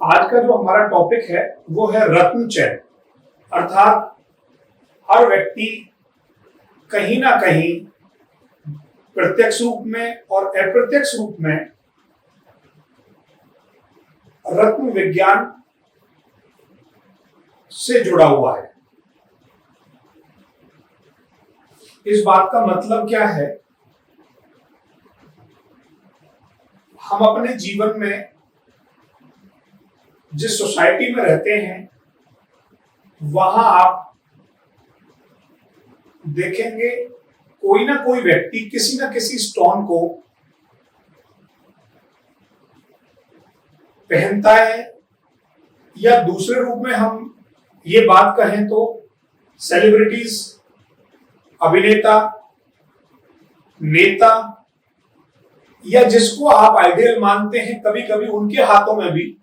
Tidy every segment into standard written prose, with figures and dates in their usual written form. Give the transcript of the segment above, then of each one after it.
आज का जो हमारा टॉपिक है वो है रत्न चयन। अर्थात हर व्यक्ति कहीं ना कहीं प्रत्यक्ष रूप में और अप्रत्यक्ष रूप में रत्न विज्ञान से जुड़ा हुआ है। इस बात का मतलब क्या है? हम अपने जीवन में जिस सोसाइटी में रहते हैं वहां आप देखेंगे कोई ना कोई व्यक्ति किसी ना किसी स्टोन को पहनता है, या दूसरे रूप में हम ये बात कहें तो सेलिब्रिटीज, अभिनेता, नेता या जिसको आप आइडियल मानते हैं, कभी कभी उनके हाथों में भी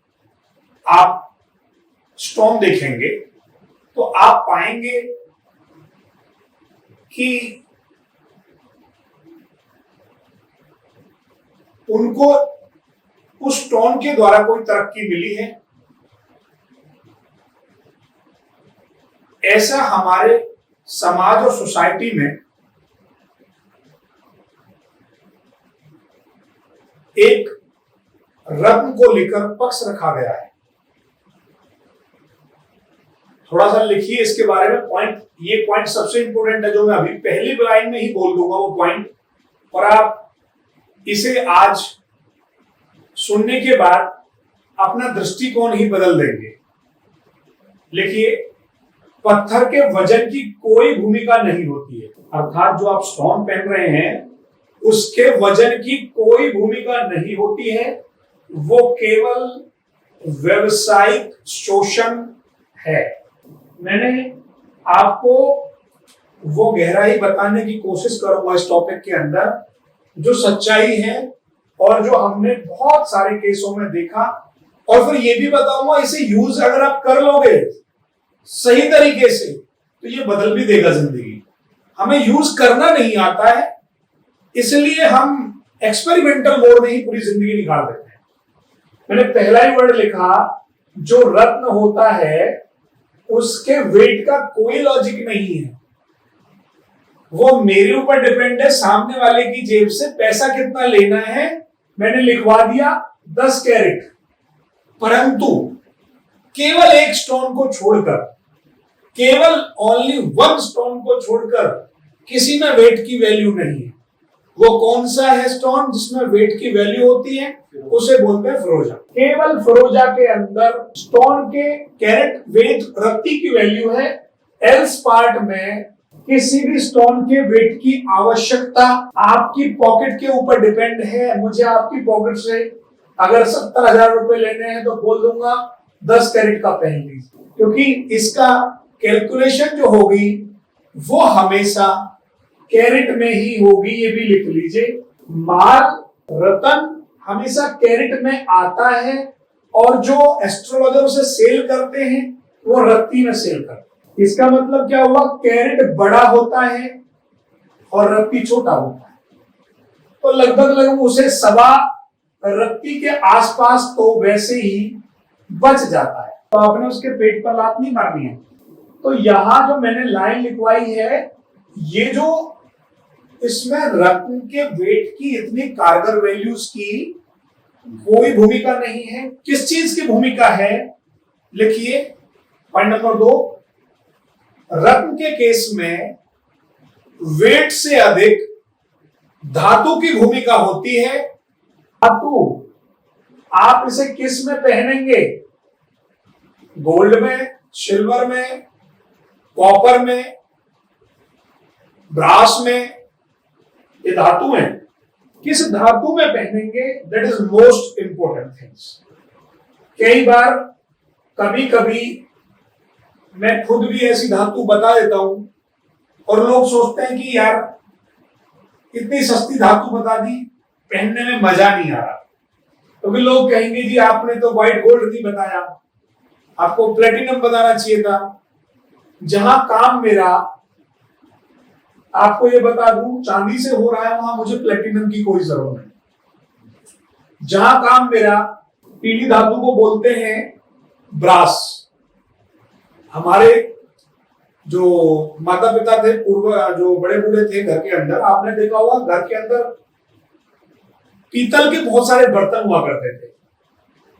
आप स्टोन देखेंगे तो आप पाएंगे कि उनको उस स्टोन के द्वारा कोई तरक्की मिली है। ऐसा हमारे समाज और सोसाइटी में एक रत्न को लेकर पक्ष रखा गया है। थोड़ा सा लिखिए इसके बारे में पॉइंट। ये पॉइंट सबसे इंपॉर्टेंट है जो मैं अभी पहली लाइन में ही बोल दूंगा वो पॉइंट, और आप इसे आज सुनने के बाद अपना दृष्टिकोण ही बदल देंगे। लिखिए, पत्थर के वजन की कोई भूमिका नहीं होती है। अर्थात जो आप स्टोन पहन रहे हैं उसके वजन की कोई भूमिका नहीं होती है, वो केवल व्यवसायिक शोषण है। मैंने आपको वो गहराई बताने की कोशिश करूंगा इस टॉपिक के अंदर जो सच्चाई है और जो हमने बहुत सारे केसों में देखा, और फिर ये भी बताऊंगा इसे यूज अगर आप कर लोगे सही तरीके से तो ये बदल भी देगा जिंदगी। हमें यूज करना नहीं आता है, इसलिए हम एक्सपेरिमेंटल मोड में ही पूरी जिंदगी निकाल देते हैं। मैंने पहला ही वर्ड लिखा, जो रत्न होता है उसके वेट का कोई लॉजिक नहीं है। वो मेरे ऊपर डिपेंड है, सामने वाले की जेब से पैसा कितना लेना है। मैंने लिखवा दिया 10 कैरेट, परंतु केवल एक स्टोन को छोड़कर, केवल ओनली वन स्टोन को छोड़कर किसी में वेट की वैल्यू नहीं है। वो कौन सा है स्टोन जिसमें वेट की वैल्यू होती है? उसे बोलते हैं फिरोजा। केवल फिरोजा के अंदर स्टोन के कैरेट वेट रत्ती की वैल्यू है। एल्स पार्ट में किसी भी स्टोन के वेट की आवश्यकता आपकी पॉकेट के ऊपर डिपेंड है। मुझे आपकी पॉकेट से अगर 70,000 रुपए लेने हैं तो बोल दूंगा 10 कैरेट का पहन लीजिए, क्योंकि इसका कैलकुलेशन जो होगी वो हमेशा कैरेट में ही होगी। ये भी लिख लीजिए, माल रतन हमेशा कैरेट में आता है, और जो एस्ट्रोलॉजर उसे सेल करते हैं वो रत्ती में सेल करते हैं। इसका मतलब क्या हुआ? कैरेट बड़ा होता है और रत्ती छोटा होता है, तो लगभग उसे सवा रत्ती के आसपास तो वैसे ही बच जाता है, तो आपने उसके पेट पर लात नहीं मारनी है। तो यहां जो मैंने लाइन लिखवाई है, ये जो इसमें रत्न के वेट की इतनी कारगर वैल्यूज की कोई भूमिका नहीं है। किस चीज की भूमिका है? लिखिए पॉइंट नंबर 2, रत्न के केस में वेट से अधिक धातु की भूमिका होती है। धातु आप इसे किस में पहनेंगे? गोल्ड में, सिल्वर में, कॉपर में, ब्रास में, ये धातु है। किस धातु में पहनेंगे, that is most important things. कई बार कभी कभी मैं खुद भी ऐसी धातु बता देता हूं और लोग सोचते हैं कि यार इतनी सस्ती धातु बता दी, पहनने में मजा नहीं आ रहा। तो भी लोग कहेंगे जी आपने तो व्हाइट गोल्ड नहीं बताया, आपको प्लेटिनम बताना चाहिए था। जहां काम मेरा, आपको ये बता दूं, चांदी से हो रहा है वहां मुझे प्लेटिनम की कोई जरूरत नहीं। जहां काम मेरा पीली धातु को बोलते हैं ब्रास। हमारे जो माता पिता थे, पूर्व जो बड़े बूढ़े थे घर के अंदर, आपने देखा होगा घर के अंदर पीतल के बहुत सारे बर्तन हुआ करते थे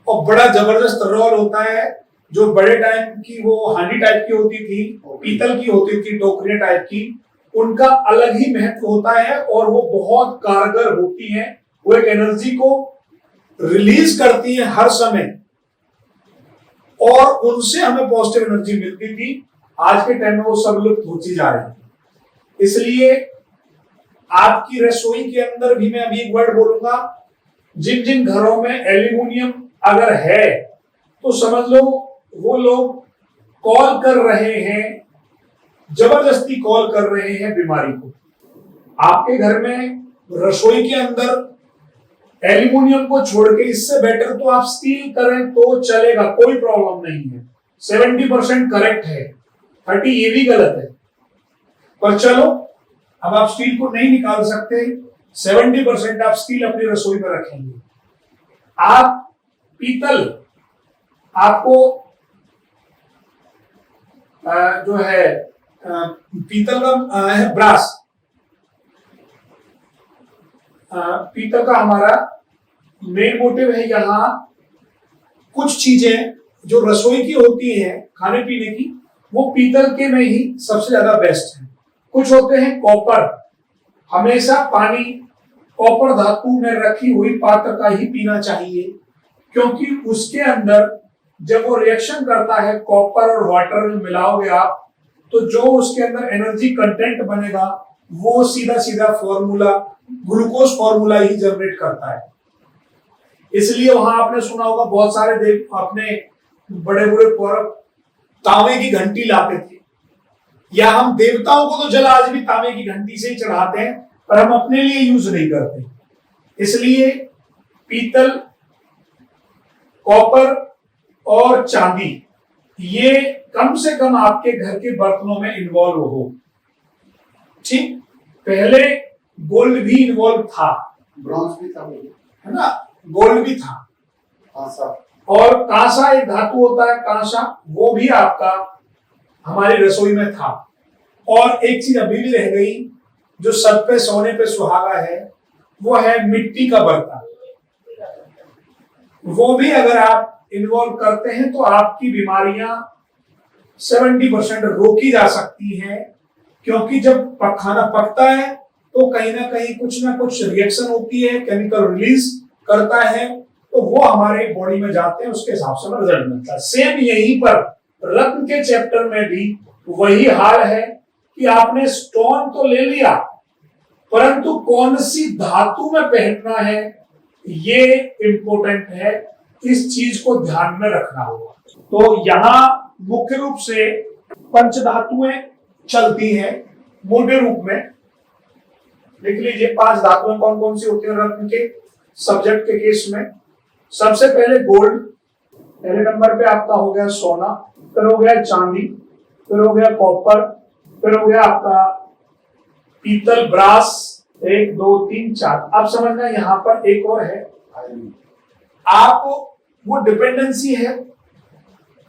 और बड़ा जबरदस्त रोल होता है। जो बड़े टाइप की वो हांडी टाइप की होती थी, पीतल की होती थी, टोकरियां टाइप की, उनका अलग ही महत्व होता है और वो बहुत कारगर होती हैं। वो एक एनर्जी को रिलीज करती है हर समय और उनसे हमें पॉजिटिव एनर्जी मिलती थी। आज के टाइम में वो सब लुप्त होती जा रही है। इसलिए आपकी रसोई के अंदर भी मैं अभी एक वर्ड बोलूंगा, जिन जिन घरों में एल्यूमिनियम अगर है तो समझ लो वो लोग कॉल कर रहे हैं, जबरदस्ती कॉल कर रहे हैं बीमारी को। आपके घर में रसोई के अंदर एल्यूमिनियम को छोड़ के इससे बेटर तो आप स्टील करें तो चलेगा, कोई प्रॉब्लम नहीं है। 70% करेक्ट है, 30 ये भी गलत है। पर चलो, अब आप स्टील को नहीं निकाल सकते, 70% आप स्टील अपनी रसोई में रखेंगे। आप पीतल, आपको जो है पीतल का है ब्रास, पीतल का हमारा मेन मोटिव है। यहाँ कुछ चीजें जो रसोई की होती हैं खाने पीने की, वो पीतल के में ही सबसे ज्यादा बेस्ट है। कुछ होते हैं कॉपर, हमेशा पानी कॉपर धातु में रखी हुई पात्र का ही पीना चाहिए, क्योंकि उसके अंदर जब वो रिएक्शन करता है कॉपर और वाटर में मिलाओगे आप, तो जो उसके अंदर एनर्जी कंटेंट बनेगा वो सीधा सीधा फॉर्मूला, ग्लूकोज फॉर्मूला ही जनरेट करता है। इसलिए वहां आपने सुना होगा बहुत सारे अपने बड़े बड़े पौरव तांबे की घंटी लाते थे, या हम देवताओं को तो जल आज भी तांबे की घंटी से ही चढ़ाते हैं, पर हम अपने लिए यूज नहीं करते। इसलिए पीतल, कॉपर और चांदी ये कम से कम आपके घर के बर्तनों में इन्वॉल्व हो। ठीक, पहले गोल्ड भी इन्वॉल्व था, ब्रॉन्ज भी था, है ना, गोल्ड भी था, कांसा, और कांसा एक धातु होता है, कांसा, वो भी आपका हमारी रसोई में था। और एक चीज अभी भी रह गई जो सर पे सोने पे सुहागा है, वो है मिट्टी का बर्तन। वो भी अगर आप इन्वॉल्व करते हैं तो आपकी बीमारियां 70% रोकी जा सकती हैं, क्योंकि जब खाना पकता है तो कहीं ना कुछ रिएक्शन होती है, केमिकल रिलीज करता है, तो वो हमारे बॉडी में जाते हैं, उसके हिसाब से रिजल्ट मिलता है। सेम यहीं पर रत्न के चैप्टर में भी वही हाल है कि आपने स्टोन तो ले लिया, परंतु कौन सी धातु में पहनना है ये इंपॉर्टेंट है, इस चीज को ध्यान में रखना होगा। तो यहाँ मुख्य रूप से पंच धातुएं चलती हैं मोटे रूप में। लिख लीजिए 5 धातुएं कौन कौन सी होती है रत्न के सब्जेक्ट के केस में। सबसे पहले गोल्ड, पहले नंबर पे आपका हो गया सोना, फिर हो गया चांदी, फिर हो गया कॉपर, फिर हो गया आपका पीतल, ब्रास, 1 2 3 4। अब समझना यहाँ पर एक और है, आप वो डिपेंडेंसी है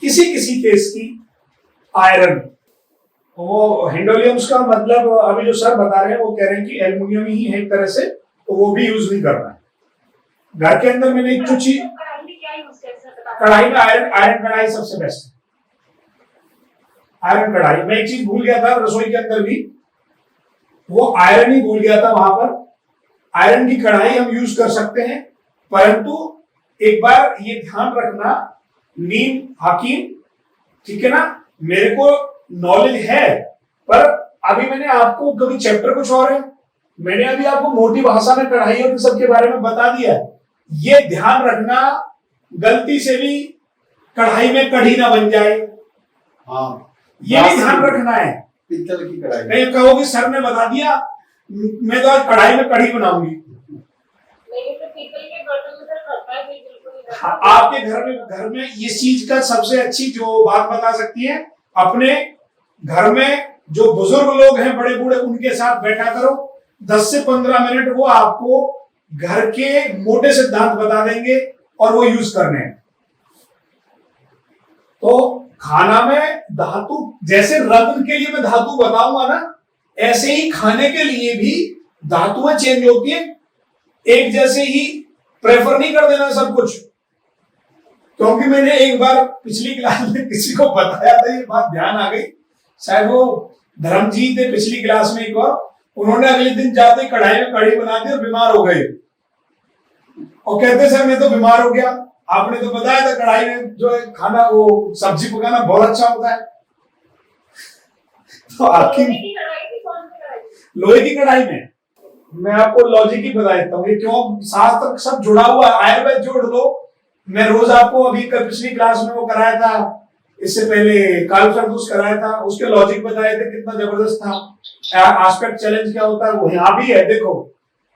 किसी किसी केस की आयरन। वो हिंडोलियम्स का मतलब अभी जो सर बता रहे हैं वो कह रहे हैं कि एल्युमिनियम ही है एक तरह से, तो वो भी यूज नहीं करना है घर के अंदर। मैंने एक चीज, कढ़ाई में आयरन कढ़ाई सबसे बेस्ट है। आयरन कढ़ाई, मैं एक चीज भूल गया था रसोई के अंदर भी, वो आयरन ही भूल गया था। वहां पर आयरन की कढ़ाई हम यूज कर सकते हैं, परंतु एक बार ये ध्यान रखना, नीम हकीम, ठीक है ना, मेरे को नॉलेज है, पर अभी मैंने आपको कभी चैप्टर कुछ और है, मैंने अभी आपको मोटी भाषा में कढ़ाई और सब के बारे में बता दिया। ये ध्यान रखना गलती से भी कढ़ाई में कढ़ी ना बन जाए। हाँ, ये भी ध्यान रखना है। पीतल की कढ़ाई, नहीं कहोगे सर ने बता दिया, मैं तो आज कढ़ाई में कढ़ी बनाऊंगी। आपके घर में इस चीज का सबसे अच्छी जो बात बता सकती है, अपने घर में जो बुजुर्ग लोग हैं बड़े बूढ़े, उनके साथ बैठा करो, 10 से 15 मिनट वो आपको घर के मोटे सिद्धांत बता देंगे और वो यूज करने हैं। तो खाना में धातु, जैसे रत्न के लिए मैं धातु बताऊंगा ना, ऐसे ही खाने के लिए भी धातुएं चेंज होती है। एक जैसे ही प्रेफर नहीं कर देना सब कुछ, क्योंकि मैंने एक बार पिछली क्लास में किसी को बताया था, ये बात ध्यान आ गई, शायद वो धर्म जी थे पिछली क्लास में एक और, उन्होंने अगले दिन जाते ही कढ़ाई में कढ़ी बना दी और बीमार हो गए और कहते सर मैं तो बीमार हो गया, आपने तो बताया था कढ़ाई में जो है खाना वो सब्जी पकाना बहुत अच्छा होता है। तो आपकी लोहे की कढ़ाई में मैं आपको लॉजिक ही बता देता हूँ, ये क्यों शास्त्र सब जुड़ा हुआ है, आयुर्वेद जोड़ लो। मैं रोज आपको अभी पिछली क्लास में वो कराया था, इससे पहले काल सरदूस कराया था, उसके लॉजिक बताए थे, कितना जबरदस्त था। एस्पेक्ट चैलेंज क्या होता है वो यहाँ भी है। देखो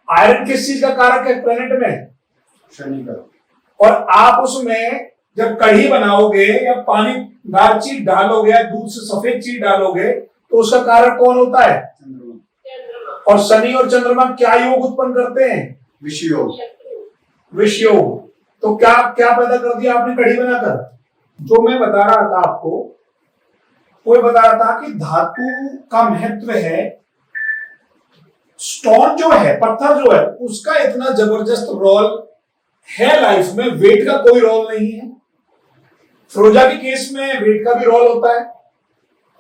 आयरन किस चीज का कारक है प्लेनेट में? शनि का। और आप उसमें जब कढ़ी बनाओगे या पानी दार चीज डालोगे या दूध से सफेद चीज डालोगे तो उसका कारक कौन होता है? और शनि और चंद्रमा क्या योग उत्पन्न करते हैं? विष योग। विष योग। तो क्या क्या पैदा कर दिया आपने कढ़ी बनाकर? जो मैं बता रहा था आपको, वो बता रहा था कि धातु का महत्व है, स्टोन जो है, पत्थर जो है, उसका इतना जबरदस्त रोल है लाइफ में, वेट का कोई रोल नहीं है। फिरोजा के केस में वेट का भी रोल होता है।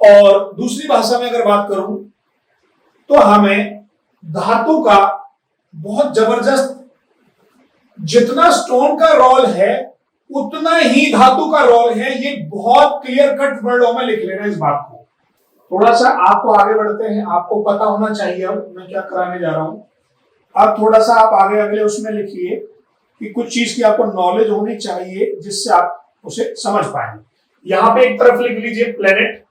और दूसरी भाषा में अगर बात करूं तो हमें धातु का बहुत जबरदस्त, जितना स्टोन का रोल है उतना ही धातु का रोल है। ये बहुत क्लियर कट वर्डों में लिख लेना इस बात को। थोड़ा सा आपको आगे बढ़ते हैं, आपको पता होना चाहिए अब मैं क्या कराने जा रहा हूं। अब थोड़ा सा आप आगे अगले उसमें लिखिए कि कुछ चीज की आपको नॉलेज होनी चाहिए जिससे आप उसे समझ पाएंगे। यहां पे एक तरफ लिख लीजिए प्लेनेट,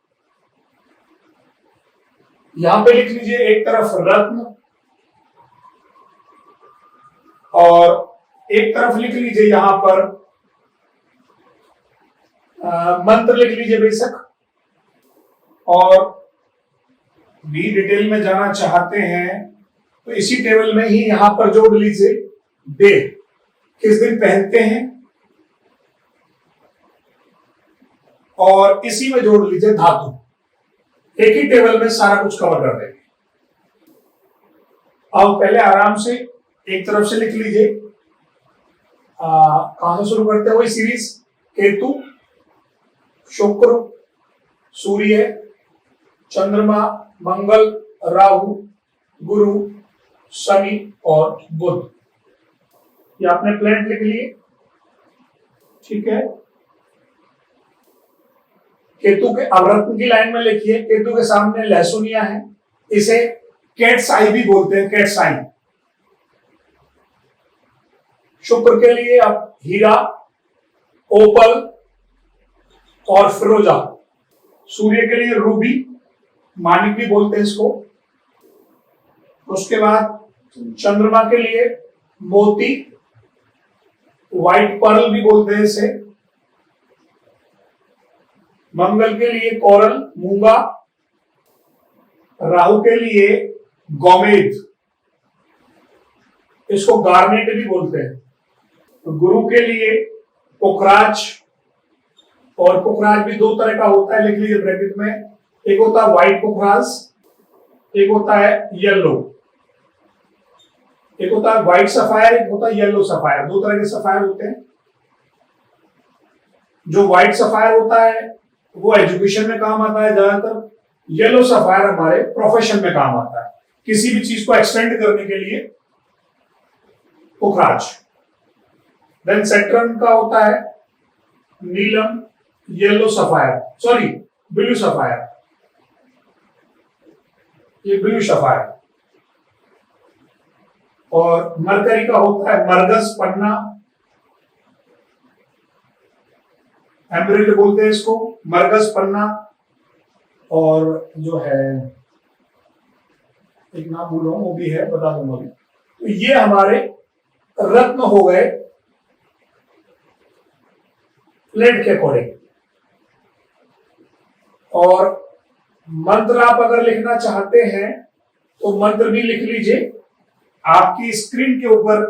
यहां पे लिख लीजिए एक तरफ रत्न, और एक तरफ लिख लीजिए यहां पर मंत्र लिख लीजिए बेशक। और भी डिटेल में जाना चाहते हैं तो इसी टेबल में ही यहां पर जोड़ लीजिए डे, किस दिन पहनते हैं, और इसी में जोड़ लीजिए धातु। एक ही टेबल में सारा कुछ कवर कर देंगे। अब पहले आराम से एक तरफ से लिख लीजिए, कहां से शुरू करते हैं वही सीरीज। केतु, शुक्र, सूर्य, चंद्रमा, मंगल, राहु, गुरु, शनि और बुध। ये आपने प्लेनेट लिख लिए, ठीक है। केतु के अवरत्न की लाइन में लिखिए, केतु के सामने लहसुनिया है, इसे कैट्स आई भी बोलते हैं, कैट्स आई। शुक्र के लिए आप हीरा, ओपल और फिरोजा। सूर्य के लिए रूबी, मानिक भी बोलते हैं इसको। उसके बाद चंद्रमा के लिए मोती, व्हाइट पर्ल भी बोलते हैं इसे। मंगल के लिए कोरल, मूंगा। राहु के लिए गोमेद, इसको गार्नेट भी बोलते हैं। गुरु के लिए पुखराज, और पुखराज भी दो तरह का होता है, लिख लीजिए ब्रैकेट में। एक होता है व्हाइट पुखराज, एक होता है येलो। एक होता है व्हाइट सफायर, एक होता है येलो सफायर। दो तरह के सफायर होते हैं। जो व्हाइट सफायर होता है वो एजुकेशन में काम आता है ज्यादातर। येलो सफायर हमारे प्रोफेशन में काम आता है, किसी भी चीज को एक्सटेंड करने के लिए पुखराज। देन सैटर्न का होता है नीलम, yellow sapphire, sorry blue sapphire, ये ब्लू सफायर। और मरकरी का होता है मरगस, पन्ना, एमरेल्ड बोलते हैं इसको, मरगस, पन्ना। और जो है एक नाम भूल रहा हूं, वो भी है, बता दूंगा अभी। तो ये हमारे रत्न हो गए प्लेट के अकॉर्डिंग। और मंत्र आप अगर लिखना चाहते हैं तो मंत्र भी लिख लीजिए। आपकी स्क्रीन के ऊपर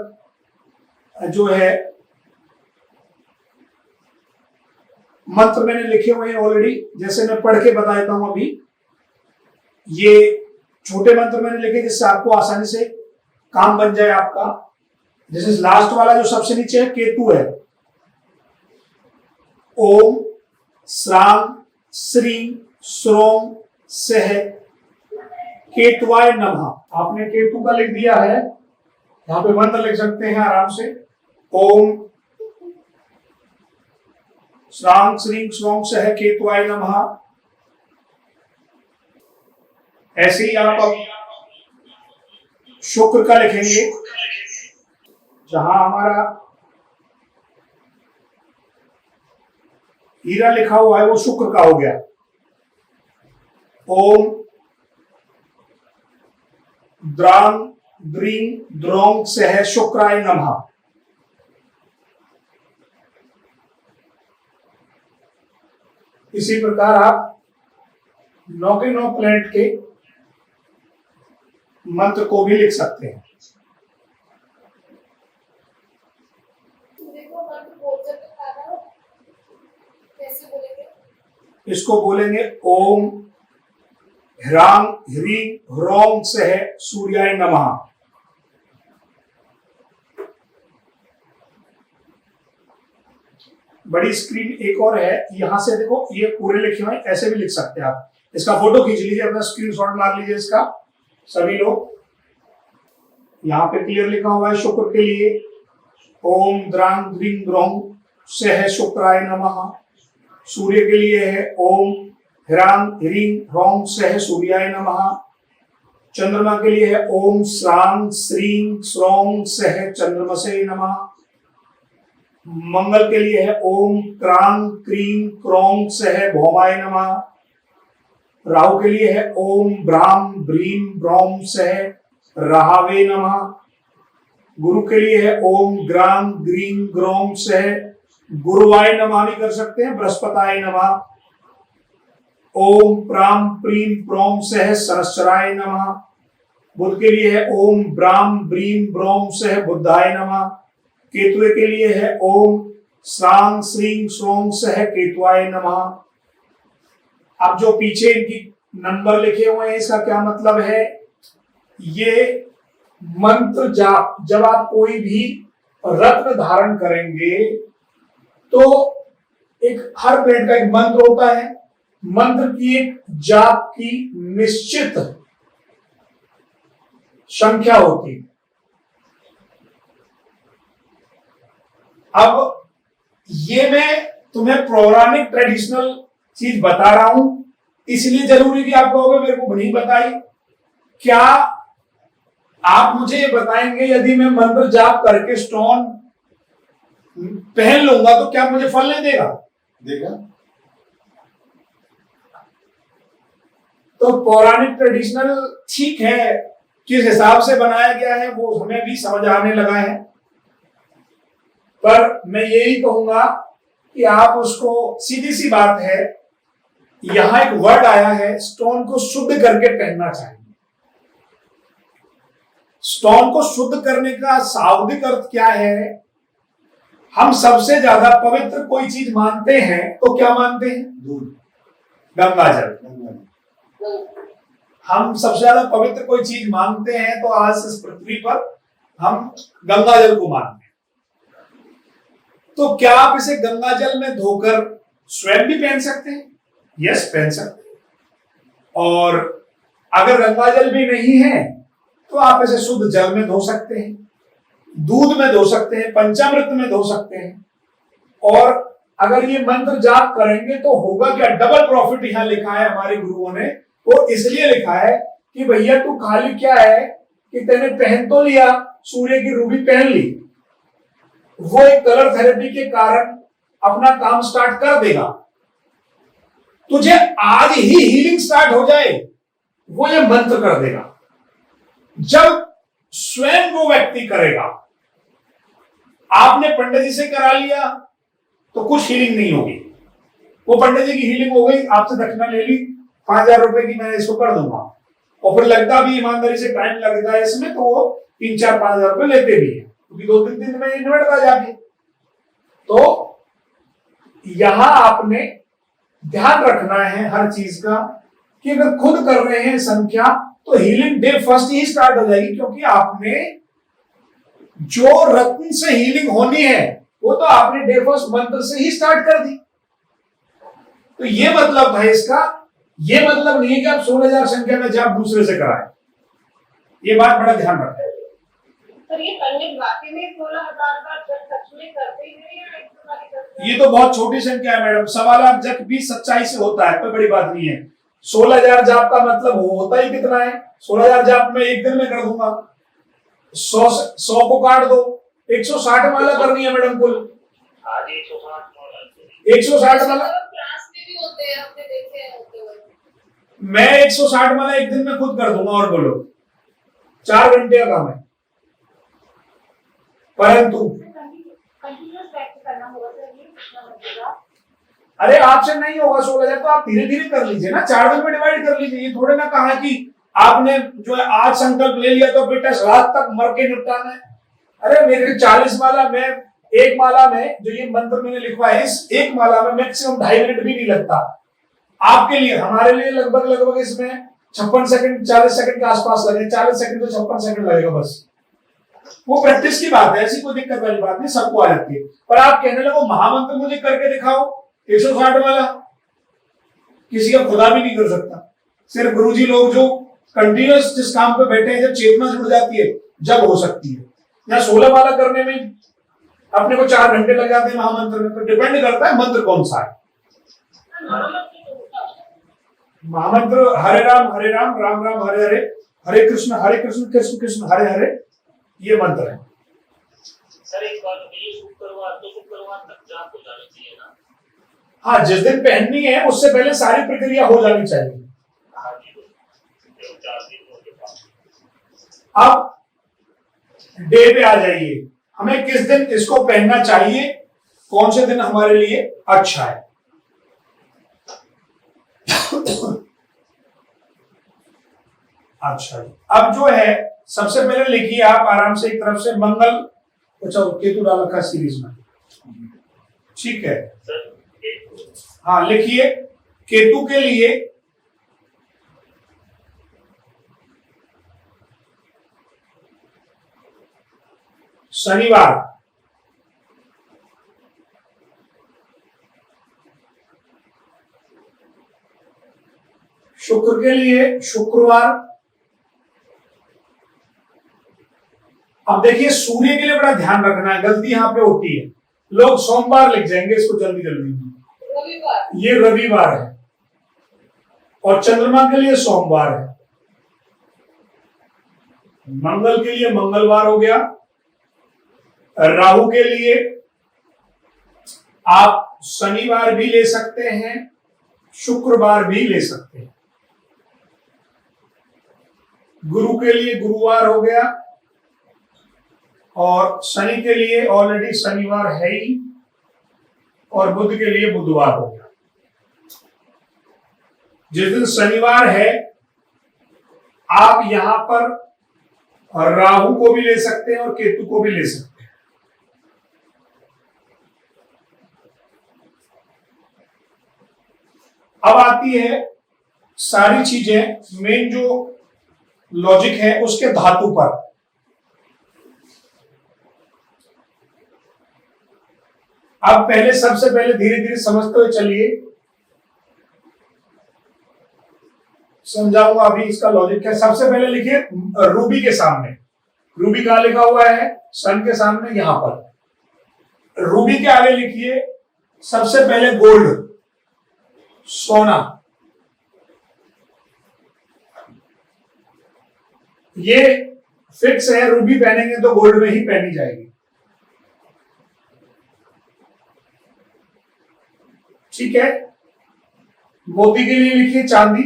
जो है मंत्र मैंने लिखे हुए हैं ऑलरेडी, जैसे मैं पढ़ के बता देता हूं। अभी ये छोटे मंत्र मैंने लिखे जिससे आपको आसानी से काम बन जाए आपका। जैसे लास्ट वाला जो सबसे नीचे है केतु है, ओम श्रां श्रीं श्रों सह केतुवाय नमः। आपने केतु का लिख दिया है, यहां पे मंत्र लिख सकते हैं आराम से। ओम श्रां श्रीं श्रों सह केतुवाय नमः। ऐसे ही आप अब शुक्र का लिखेंगे, जहां हमारा हीरा लिखा हुआ है वो शुक्र का हो गया। ओम द्रां द्रीं द्रों सह शुक्राय नमः। इसी प्रकार आप 9 के 9 प्लैनेट के मंत्र को भी लिख सकते हैं। इसको बोलेंगे ओम ह्रां ह्रीं ह्रौं सह सूर्याय नमः। बड़ी स्क्रीन एक और है, यहां से देखो ये पूरे लिखे हुए हैं, ऐसे भी लिख सकते हैं आप। इसका फोटो खींच लीजिए, अपना स्क्रीनशॉट मार लीजिए इसका सभी लोग। यहाँ पे क्लियर लिखा हुआ है शुक्र के लिए ओम द्रां द्रीं द्रौं सह शुक्राय नमः। सूर्य के लिए है ओम ह्रां ह्रीं ह्रौं सह सूर्याय नमः। चंद्रमा के लिए है ओम श्रां श्रीं श्रों सह चंद्रमसे नमः। मंगल के लिए है ओम क्रां क्रीं क्रों सह भौमाय नमः। राहु के लिए है ओम ब्रां ब्रीं ब्रौं सह राहवे नमः। गुरु के लिए है ओम ग्रां ग्रीं ग्रों सह गुरुवाय नमः भी कर सकते हैं, बृहस्पताय नमः। ओम प्रां प्रीं प्रों सह सहस्राय नमः। बुध के लिए है ओम ब्रां ब्रीं ब्रौं सह बुद्धाय नमः। केतु के लिए है ओम श्रां श्रीं श्रों सह केतुवाय नमः। अब जो पीछे इनकी नंबर लिखे हुए हैं, इसका क्या मतलब है? ये मंत्र जाप जब आप कोई भी रत्न धारण करेंगे तो एक हर प्लेट का एक मंत्र होता है। मंत्र की एक जाप की निश्चित संख्या होती है। अब ये मैं तुम्हें पौराणिक ट्रेडिशनल चीज बता रहा हूं, इसलिए जरूरी कि आप कहोगे मेरे को नहीं बताई। क्या आप मुझे ये बताएंगे यदि मैं मंत्र जाप करके स्टोन पहन लूंगा तो क्या मुझे फल नहीं देगा? देगा। तो पौराणिक ट्रेडिशनल ठीक है, किस हिसाब से बनाया गया है वो हमें भी समझ आने लगा है, पर मैं यही कहूंगा कि आप उसको, सीधी सी बात है, यहां एक वर्ड आया है स्टोन को शुद्ध करके पहनना चाहिए। स्टोन को शुद्ध करने का शाब्दिक अर्थ क्या है? हम सबसे ज्यादा पवित्र कोई चीज मानते हैं तो क्या मानते हैं? दूध, गंगाजल। हम सबसे ज्यादा पवित्र कोई चीज मानते हैं तो आज इस पृथ्वी पर हम गंगाजल को मानते हैं। तो क्या आप इसे गंगाजल में धोकर स्वयं भी पहन सकते हैं? यस, पहन सकते हैं। और अगर गंगाजल भी नहीं है तो आप इसे शुद्ध जल में धो सकते हैं, दूध में धो सकते हैं, पंचामृत में धो सकते हैं। और अगर ये मंत्र जाप करेंगे तो होगा क्या? डबल प्रॉफिट यहां लिखा है हमारे गुरुओं ने। वो इसलिए लिखा है कि भैया तू खाली क्या है कि तेने पहन तो लिया, सूर्य की रूबी पहन ली, वो एक कलर थेरेपी के कारण अपना काम स्टार्ट कर देगा। तुझे आज ही हीलिंग स्टार्ट हो जाए वो ये मंत्र कर देगा। जब स्वयं वो व्यक्ति करेगा, आपने पंडित जी से करा लिया तो कुछ हीलिंग नहीं होगी। वो पंडित जी की हीलिंग हो गई, आपसे दक्षिणा ले ली 5,000 रुपए की, मैंने इसको कर दूंगा, और फिर लगता भी ईमानदारी से टाइम लगता है इसमें, तो वो 3-4-5,000 रुपए लेते भी है, क्योंकि 2-3 दिन में इन्वेट आ जाके। तो यहां आपने ध्यान रखना है हर चीज का कि अगर खुद कर रहे हैं संख्या तो हीलिंग डे फर्स्ट ही स्टार्ट हो जाएगी, क्योंकि आपने जो रत्न से हीलिंग होनी है वो तो आपने डे फर्स्ट मंत्र से ही स्टार्ट कर दी। तो ये मतलब है इसका, ये मतलब नहीं है कि आप 16,000 संख्या में जाप दूसरे से कराएं। ये बात बड़ा ध्यान रखें। सर ये पंडित वाकई में 16,000 का जप सच में करते हैं या एक बार करते हैं? ये तो बहुत छोटी संख्या है मैडम, 1.25 लाख जप भी सच्चाई से होता है, कोई बड़ी बात नहीं है। 16,000 जाप का मतलब होता ही कितना है? 16,000 जाप में एक दिन में कर दूंगा। 100 को काट दो, 160 माला करनी है मैडम कुल। आज 160 माला 160 माला क्लास में भी होते हैं, हमने देखे हैं होते हुए। मैं 160 माला एक दिन में खुद कर दूंगा। और बोलो 4 घंटे का काम है, परंतु कंटिन्यूअस प्रैक्टिस करना होगा सर, ये पूछना पड़ेगा। अरे आपसे नहीं होगा 16,000, तो आप धीरे धीरे कर लीजिए ना, 4 दिन में डिवाइड कर लीजिए। ये थोड़े ना कहा कि आपने जो है आज संकल्प ले लिया तो बेटा रात तक मर के निपटाना है। अरे मेरे 40 माला में, एक माला में जो ये मंत्र मैंने लिखवाया है, इस एक माला में मैक्सिमम 2.5 मिनट भी नहीं लगता। आपके लिए, हमारे लिए लगभग इसमें 56 सेकंड 40 सेकंड के आसपास लगे, 40 सेकंड से 56 सेकंड लगेगा बस। वो प्रैक्टिस की बात है, ऐसी कोई दिक्कत वाली बात नहीं, सबको आ जाती है। पर आप कहने लगो महामंत्र मुझे करके दिखाओ 160 वाला, किसी का खुदा भी नहीं कर सकता। सिर्फ गुरुजी लोग जो कंटिन्यूअस जिस काम पे बैठे हैं, जब चेतना जुड़ जाती है जब हो सकती है। या 16 वाला करने में अपने को 4 घंटे लग जाते हैं महामंत्र में, तो डिपेंड करता है मंत्र कौन सा है। महामंत्र हरे राम राम राम हरे हरे, हरे कृष्ण कृष्ण कृष्ण हरे हरे, ये मंत्र है। सर एक बात ये शुक्रवार तक जाप हो जानी चाहिए ना? हाँ, जिस दिन पहननी है उससे पहले सारी प्रक्रिया हो जानी चाहिए। हाँ जी, तो 4 दिन के बाद। अब डे पे आ जाइए, हमें किस दिन इसको पहनना चाहिए, कौन से दिन हमारे लिए अच्छा है। अच्छा, अब जो है सबसे पहले लिखिए आप आराम से एक तरफ से मंगल, अच्छा केतु डाल रखा सीरीज में, ठीक है। हाँ लिखिए केतु के लिए शनिवार, शुक्र के लिए शुक्रवार। अब देखिए सूर्य के लिए बड़ा ध्यान रखना है, गलती यहां पे होती है, लोग सोमवार लिख जाएंगे इसको जल्दी जल्दी। रविवार, ये रविवार है, और चंद्रमा के लिए सोमवार है। मंगल के लिए मंगलवार हो गया। राहु के लिए आप शनिवार भी ले सकते हैं, शुक्रवार भी ले सकते हैं। गुरु के लिए गुरुवार हो गया, और शनि के लिए ऑलरेडी शनिवार है ही, और बुध के लिए बुधवार हो गया। जिस दिन शनिवार है आप यहां पर राहु को भी ले सकते हैं और केतु को भी ले सकते हैं। अब आती है सारी चीजें, मेन जो लॉजिक है उसके धातु पर। अब पहले सबसे पहले धीरे धीरे समझते हुए चलिए, समझाऊंगा अभी इसका लॉजिक क्या। सबसे पहले लिखिए रूबी के सामने, रूबी कहां लिखा हुआ है? सन के सामने यहां पर। रूबी के आगे लिखिए सबसे पहले गोल्ड, सोना। ये फिक्स है, रूबी पहनेंगे तो गोल्ड में ही पहनी जाएगी, ठीक है। मोती के लिए लिखिए चांदी,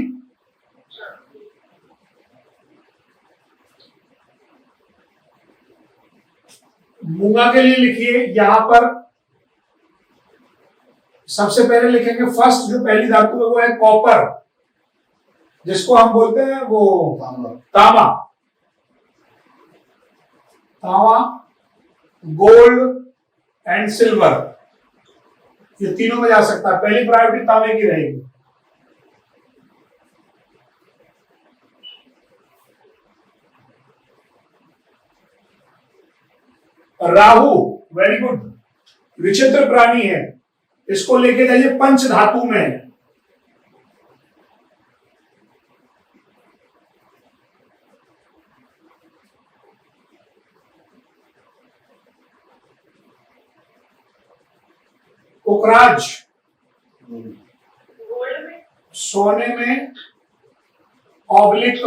मूंगा के लिए लिखिए यहां पर सबसे पहले लिखेंगे फर्स्ट जो पहली धातु है वो है कॉपर, जिसको हम बोलते हैं वो तांबा। तांबा, गोल्ड एंड सिल्वर, ये तीनों में जा सकता है। पहली प्रायोरिटी तांबे की रहेगी। राहु, वेरी गुड, विचित्र प्राणी है, इसको लेके जाइए पंच धातु में। पुखराज, गोल्ड में सोने में, ऑब्लिक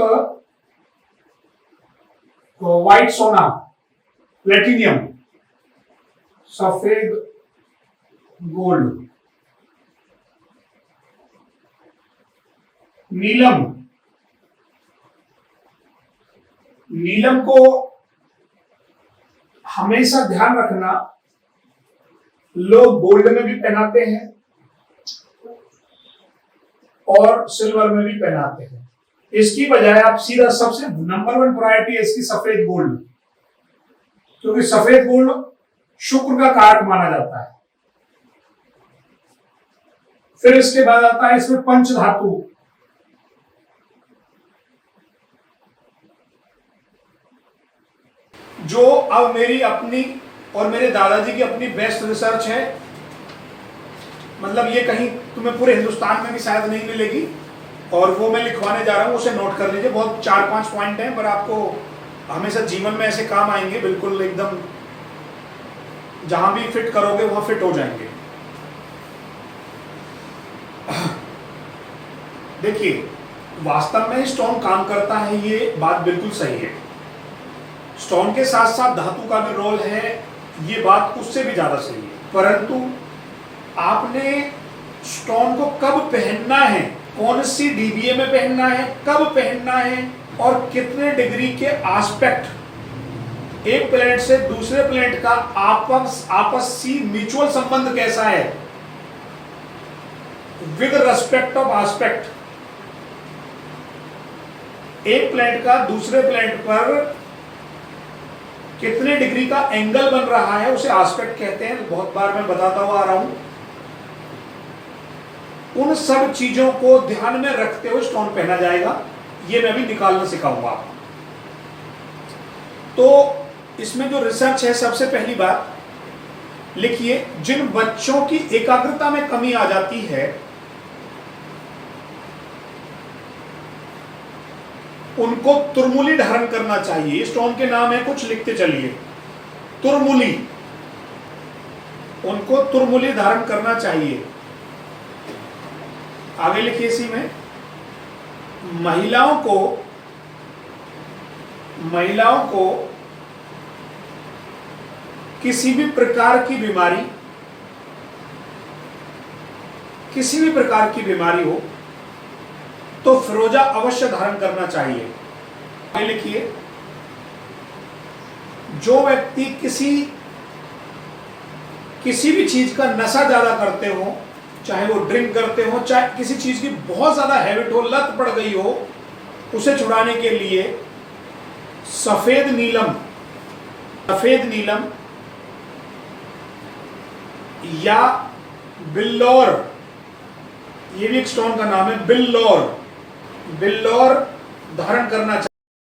व्हाइट सोना, प्लेटिनियम, सफेद गोल्ड, नीलम। नीलम को हमेशा ध्यान रखना, लोग गोल्ड में भी पहनाते हैं और सिल्वर में भी पहनाते हैं। इसकी बजाय आप सीधा सबसे नंबर 1 प्रायोरिटी है इसकी सफेद गोल्ड, क्योंकि सफेद गोल्ड शुक्र का कारक माना जाता है। फिर इसके बाद आता है इसमें पंच धातु। जो अब मेरी अपनी और मेरे दादाजी की अपनी बेस्ट रिसर्च है, मतलब ये कहीं तुम्हें पूरे हिंदुस्तान में भी शायद नहीं मिलेगी, और वो मैं लिखवाने जा रहा हूं, उसे नोट कर लीजिए। बहुत 4-5 पॉइंट हैं, पर आपको हमेशा जीवन में ऐसे काम आएंगे, बिल्कुल एकदम जहां भी फिट करोगे वहां फिट हो जाएंगे। देखिए, वास्तव में स्टोन काम करता है, ये बात बिल्कुल सही है। स्टोन के साथ साथ धातु का भी रोल है, ये बात उससे भी ज्यादा सही है। परंतु आपने स्टोन को कब पहनना है, कौन सी डीबीए में पहनना है, कब पहनना है, और कितने डिग्री के आस्पेक्ट, एक प्लेनेट से दूसरे प्लेनेट का आपसी म्यूचुअल संबंध कैसा है, विद रेस्पेक्ट ऑफ आस्पेक्ट, एक प्लेनेट का दूसरे प्लेनेट पर कितने डिग्री का एंगल बन रहा है, उसे आस्पेक्ट कहते हैं। बहुत बार मैं बताता हुआ आ रहा हूं। उन सब चीजों को ध्यान में रखते हुए स्टोन पहना जाएगा, ये मैं भी निकालना सिखाऊंगा आपको। तो इसमें जो रिसर्च है, सबसे पहली बात लिखिए, जिन बच्चों की एकाग्रता में कमी आ जाती है उनको तुरमुली धारण करना चाहिए। स्टोन के नाम है, कुछ लिखते चलिए। तुरमुली, उनको तुरमुली धारण करना चाहिए। आगे लिखिए इसी में, महिलाओं को किसी भी प्रकार की बीमारी हो तो फिरोजा अवश्य धारण करना चाहिए। आगे लिखिए, जो व्यक्ति किसी भी चीज का नशा ज्यादा करते हो, चाहे वो ड्रिंक करते हो, चाहे किसी चीज की बहुत ज्यादा हैबिट हो, लत पड़ गई हो, उसे छुड़ाने के लिए सफेद नीलम या बिल्लौर, ये भी एक स्टोन का नाम है, बिल्लौर धारण करना चाहिए।